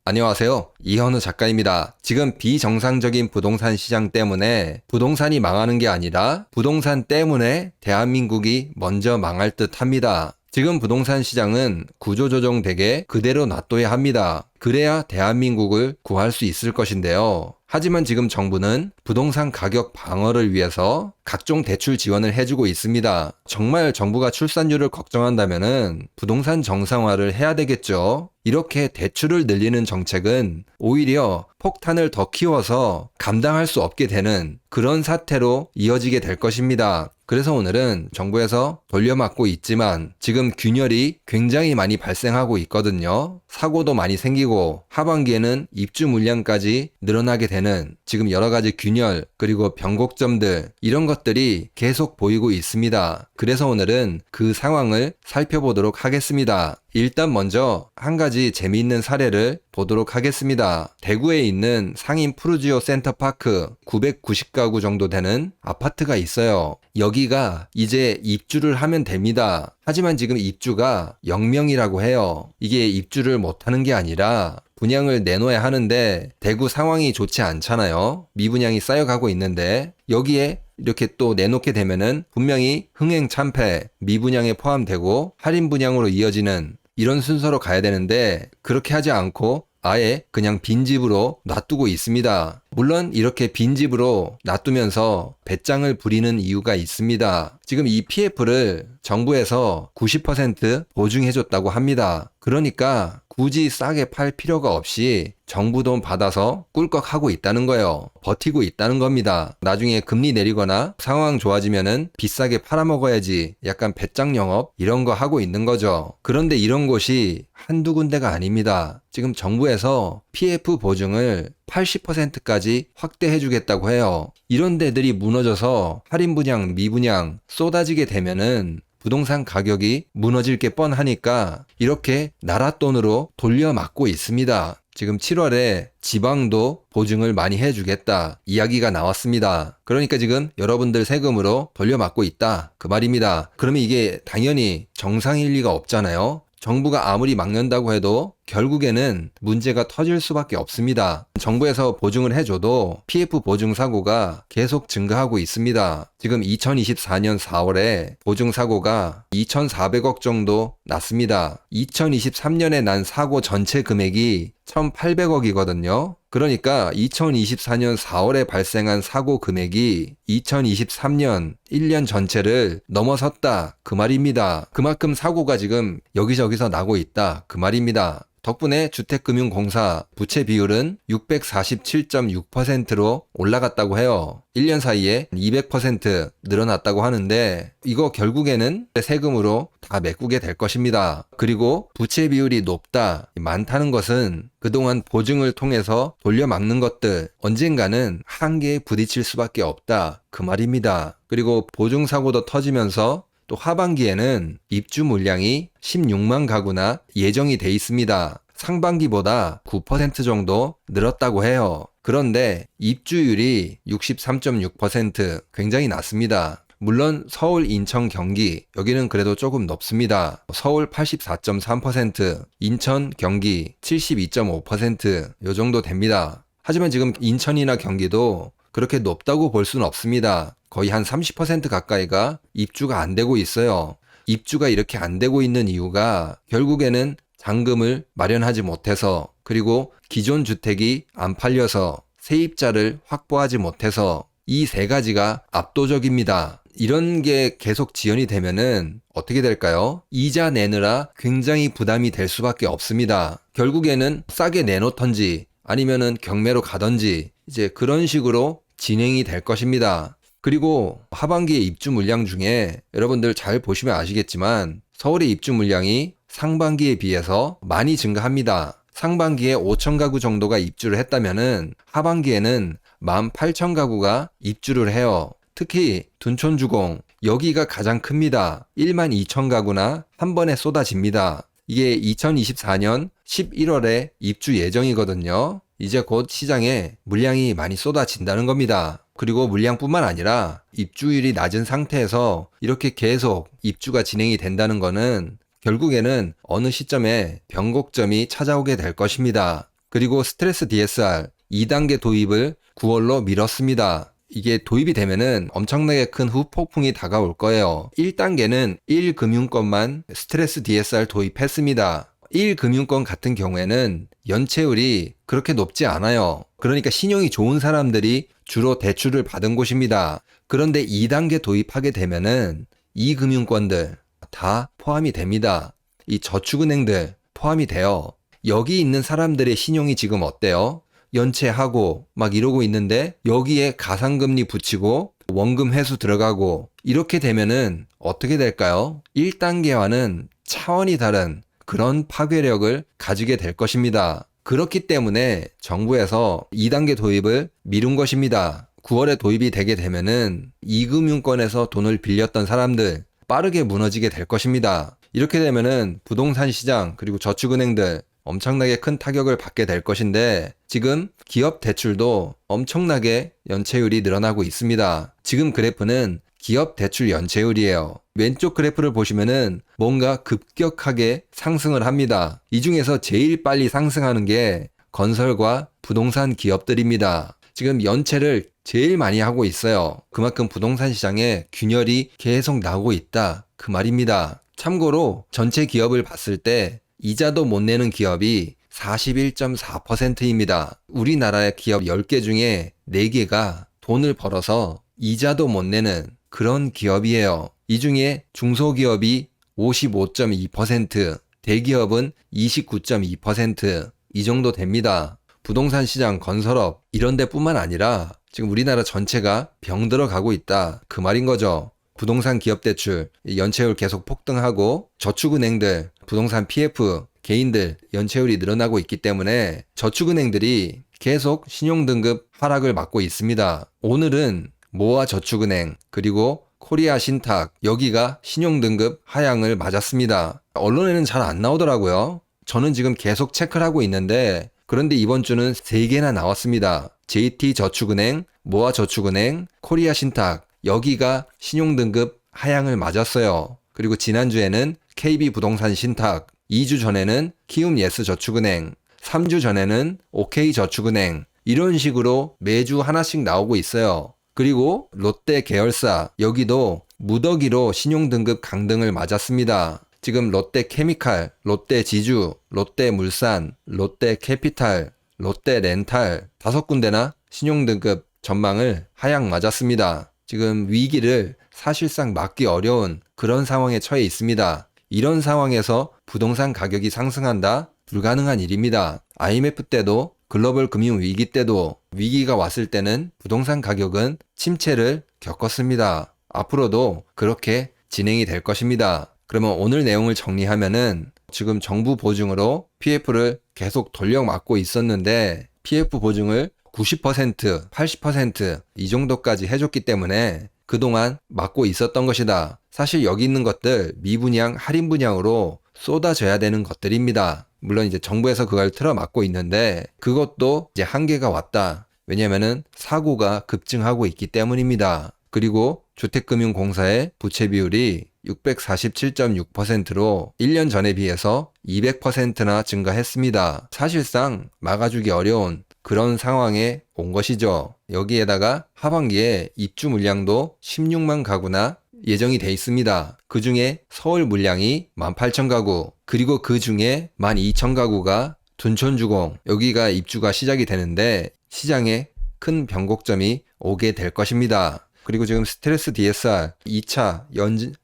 안녕하세요. 이현우 작가입니다. 지금 비정상적인 부동산 시장 때문에 부동산이 망하는 게 아니라 부동산 때문에 대한민국이 먼저 망할 듯 합니다. 지금 부동산 시장은 구조조정되게 그대로 놔둬야 합니다. 그래야 대한민국을 구할 수 있을 것인데요. 하지만 지금 정부는 부동산 가격 방어를 위해서 각종 대출 지원을 해주고 있습니다. 정말 정부가 출산율을 걱정한다면은 부동산 정상화를 해야 되겠죠. 이렇게 대출을 늘리는 정책은 오히려 폭탄을 더 키워서 감당할 수 없게 되는 그런 사태로 이어지게 될 것입니다. 그래서 오늘은 정부에서 돌려막고 있지만 지금 균열이 굉장히 많이 발생하고 있거든요. 사고도 많이 생기고 하반기에는 입주 물량까지 늘어나게 되는 지금 여러 가지 균열 그리고 변곡점들 이런 것들이 계속 보이고 있습니다. 그래서 오늘은 그 상황을 살펴보도록 하겠습니다. 일단 먼저 한 가지 재미있는 사례를 보도록 하겠습니다. 대구에 있는 상인 푸르지오 센터파크 990가구 정도 되는 아파트가 있어요. 여기가 이제 입주를 하면 됩니다. 하지만 지금 입주가 0명이라고 해요. 이게 입주를 못하는 게 아니라 분양을 내놓아야 하는데 대구 상황이 좋지 않잖아요. 미분양이 쌓여가고 있는데 여기에 이렇게 또 내놓게 되면은 분명히 흥행 참패, 미분양에 포함되고 할인 분양으로 이어지는 이런 순서로 가야 되는데 그렇게 하지 않고 아예 그냥 빈집으로 놔두고 있습니다. 물론 이렇게 빈집으로 놔두면서 배짱을 부리는 이유가 있습니다. 지금 이 PF를 정부에서 90% 보증해줬다고 합니다. 그러니까 굳이 싸게 팔 필요가 없이 정부 돈 받아서 꿀꺽하고 있다는 거예요. 버티고 있다는 겁니다. 나중에 금리 내리거나 상황 좋아지면은 비싸게 팔아먹어야지 약간 배짱 영업 이런 거 하고 있는 거죠. 그런데 이런 곳이 한두 군데가 아닙니다. 지금 정부에서 PF 보증을 80%까지 확대해 주겠다고 해요. 이런 데들이 무너져서 할인 분양, 미분양 쏟아지게 되면은 부동산 가격이 무너질 게 뻔하니까 이렇게 나라 돈으로 돌려막고 있습니다. 지금 7월에 지방도 보증을 많이 해주겠다 이야기가 나왔습니다. 그러니까 지금 여러분들 세금으로 돌려막고 있다 그 말입니다. 그러면 이게 당연히 정상일 리가 없잖아요. 정부가 아무리 막는다고 해도 결국에는 문제가 터질 수밖에 없습니다. 정부에서 보증을 해줘도 PF 보증 사고가 계속 증가하고 있습니다. 지금 2024년 4월에 보증 사고가 2,400억 정도 났습니다. 2023년에 난 사고 전체 금액이 1,800억이거든요. 그러니까 2024년 4월에 발생한 사고 금액이 2023년 1년 전체를 넘어섰다 그 말입니다. 그만큼 사고가 지금 여기저기서 나고 있다 그 말입니다. 덕분에 주택금융공사 부채 비율은 647.6%로 올라갔다고 해요. 1년 사이에 200% 늘어났다고 하는데 이거 결국에는 세금으로 다 메꾸게 될 것입니다. 그리고 부채 비율이 높다, 많다는 것은 그동안 보증을 통해서 돌려막는 것들 언젠가는 한계에 부딪힐 수밖에 없다 그 말입니다. 그리고 보증사고도 터지면서 또 하반기에는 입주 물량이 16만 가구나 예정이 돼 있습니다. 상반기보다 9% 정도 늘었다고 해요. 그런데 입주율이 63.6% 굉장히 낮습니다. 물론 서울, 인천, 경기 여기는 그래도 조금 높습니다. 서울 84.3%, 인천, 경기 72.5% 요 정도 됩니다. 하지만 지금 인천이나 경기도 그렇게 높다고 볼 수는 없습니다. 거의 한 30% 가까이가 입주가 안 되고 있어요. 입주가 이렇게 안 되고 있는 이유가 결국에는 잔금을 마련하지 못해서 그리고 기존 주택이 안 팔려서 세입자를 확보하지 못해서 이 세 가지가 압도적입니다. 이런 게 계속 지연이 되면은 어떻게 될까요? 이자 내느라 굉장히 부담이 될 수밖에 없습니다. 결국에는 싸게 내놓던지 아니면은 경매로 가던지 이제 그런 식으로 진행이 될 것입니다. 그리고 하반기에 입주 물량 중에 여러분들 잘 보시면 아시겠지만 서울의 입주 물량이 상반기에 비해서 많이 증가합니다. 상반기에 5천 가구 정도가 입주를 했다면은 하반기에는 18,000가구가 입주를 해요. 특히 둔촌주공 여기가 가장 큽니다. 12,000가구나 한 번에 쏟아집니다. 이게 2024년 11월에 입주 예정이거든요. 이제 곧 시장에 물량이 많이 쏟아진다는 겁니다. 그리고 물량뿐만 아니라 입주율이 낮은 상태에서 이렇게 계속 입주가 진행이 된다는 거는 결국에는 어느 시점에 변곡점이 찾아오게 될 것입니다. 그리고 스트레스 DSR 2단계 도입을 9월로 미뤘습니다. 이게 도입이 되면은 엄청나게 큰 후폭풍이 다가올 거예요. 1단계는 1금융권만 스트레스 DSR 도입했습니다. 1금융권 같은 경우에는 연체율이 그렇게 높지 않아요. 그러니까 신용이 좋은 사람들이 주로 대출을 받은 곳입니다. 그런데 2단계 도입하게 되면은 2금융권들 다 포함이 됩니다. 이 저축은행들 포함이 돼요. 여기 있는 사람들의 신용이 지금 어때요? 연체하고 막 이러고 있는데 여기에 가상금리 붙이고 원금 회수 들어가고 이렇게 되면은 어떻게 될까요? 1단계와는 차원이 다른 그런 파괴력을 가지게 될 것입니다. 그렇기 때문에 정부에서 2단계 도입을 미룬 것입니다. 9월에 도입이 되게 되면은 2금융권에서 돈을 빌렸던 사람들 빠르게 무너지게 될 것입니다. 이렇게 되면은 부동산 시장 그리고 저축은행들 엄청나게 큰 타격을 받게 될 것인데 지금 기업 대출도 엄청나게 연체율이 늘어나고 있습니다. 지금 그래프는 기업 대출 연체율이에요. 왼쪽 그래프를 보시면은 뭔가 급격하게 상승을 합니다. 이 중에서 제일 빨리 상승하는 게 건설과 부동산 기업들입니다. 지금 연체를 제일 많이 하고 있어요. 그만큼 부동산 시장에 균열이 계속 나오고 있다. 그 말입니다. 참고로 전체 기업을 봤을 때 이자도 못 내는 기업이 41.4%입니다. 우리나라의 기업 10개 중에 4개가 돈을 벌어서 이자도 못 내는 그런 기업이에요. 이 중에 중소기업이 55.2%, 대기업은 29.2%, 이 정도 됩니다. 부동산 시장, 건설업 이런 데뿐만 아니라 지금 우리나라 전체가 병들어가고 있다. 그 말인 거죠. 부동산 기업 대출, 연체율 계속 폭등하고 저축은행들, 부동산 PF, 개인들 연체율이 늘어나고 있기 때문에 저축은행들이 계속 신용등급 하락을 맞고 있습니다. 오늘은 모아저축은행 그리고 코리아신탁 여기가 신용등급 하향을 맞았습니다. 언론에는 잘 안 나오더라고요. 저는 지금 계속 체크를 하고 있는데 그런데 이번 주는 3개나 나왔습니다. JT저축은행, 모아저축은행, 코리아신탁 여기가 신용등급 하향을 맞았어요. 그리고 지난주에는 KB부동산신탁, 2주 전에는 키움예스저축은행, 3주 전에는 OK저축은행 이런 식으로 매주 하나씩 나오고 있어요. 그리고 롯데 계열사 여기도 무더기로 신용등급 강등을 맞았습니다. 지금 롯데케미칼, 롯데지주, 롯데물산, 롯데캐피탈, 롯데렌탈 5군데나 신용등급 전망을 하향 맞았습니다. 지금 위기를 사실상 막기 어려운 그런 상황에 처해 있습니다. 이런 상황에서 부동산 가격이 상승한다? 불가능한 일입니다. IMF 때도 글로벌 금융 위기 때도 위기가 왔을 때는 부동산 가격은 침체를 겪었습니다. 앞으로도 그렇게 진행이 될 것입니다. 그러면 오늘 내용을 정리하면은 지금 정부 보증으로 PF를 계속 돌려막고 있었는데 PF 보증을 90%, 80% 이 정도까지 해줬기 때문에 그동안 막고 있었던 것이다. 사실 여기 있는 것들 미분양, 할인 분양으로 쏟아져야 되는 것들입니다. 물론 이제 정부에서 그걸 틀어막고 있는데 그것도 이제 한계가 왔다. 왜냐면은 사고가 급증하고 있기 때문입니다. 그리고 주택금융공사의 부채 비율이 647.6%로 1년 전에 비해서 200%나 증가했습니다. 사실상 막아주기 어려운 그런 상황에 온 것이죠. 여기에다가 하반기에 입주 물량도 16만 가구나 예정이 돼 있습니다. 그 중에 서울 물량이 18,000가구, 그리고 그 중에 12,000가구가 둔촌주공, 여기가 입주가 시작이 되는데 시장에 큰 변곡점이 오게 될 것입니다. 그리고 지금 스트레스 DSR 2차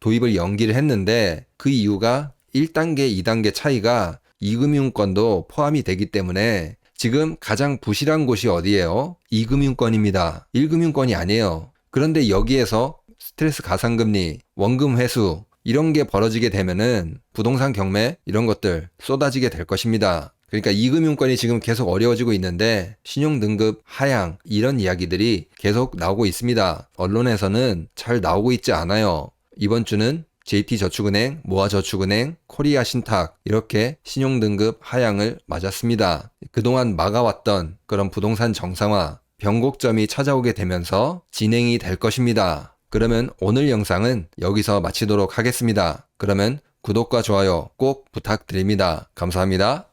도입을 연기를 했는데 그 이유가 1단계, 2단계 차이가 2금융권도 포함이 되기 때문에 지금 가장 부실한 곳이 어디예요? 2금융권입니다. 1금융권이 아니에요. 그런데 여기에서 스트레스 가상금리, 원금 회수 이런 게 벌어지게 되면은 부동산 경매 이런 것들 쏟아지게 될 것입니다. 그러니까 2금융권이 지금 계속 어려워지고 있는데 신용등급 하향 이런 이야기들이 계속 나오고 있습니다. 언론에서는 잘 나오고 있지 않아요. 이번 주는 JT저축은행, 모아저축은행, 코리아신탁 이렇게 신용등급 하향을 맞았습니다. 그동안 막아왔던 그런 부동산 정상화, 변곡점이 찾아오게 되면서 진행이 될 것입니다. 그러면 오늘 영상은 여기서 마치도록 하겠습니다. 그러면 구독과 좋아요 꼭 부탁드립니다. 감사합니다.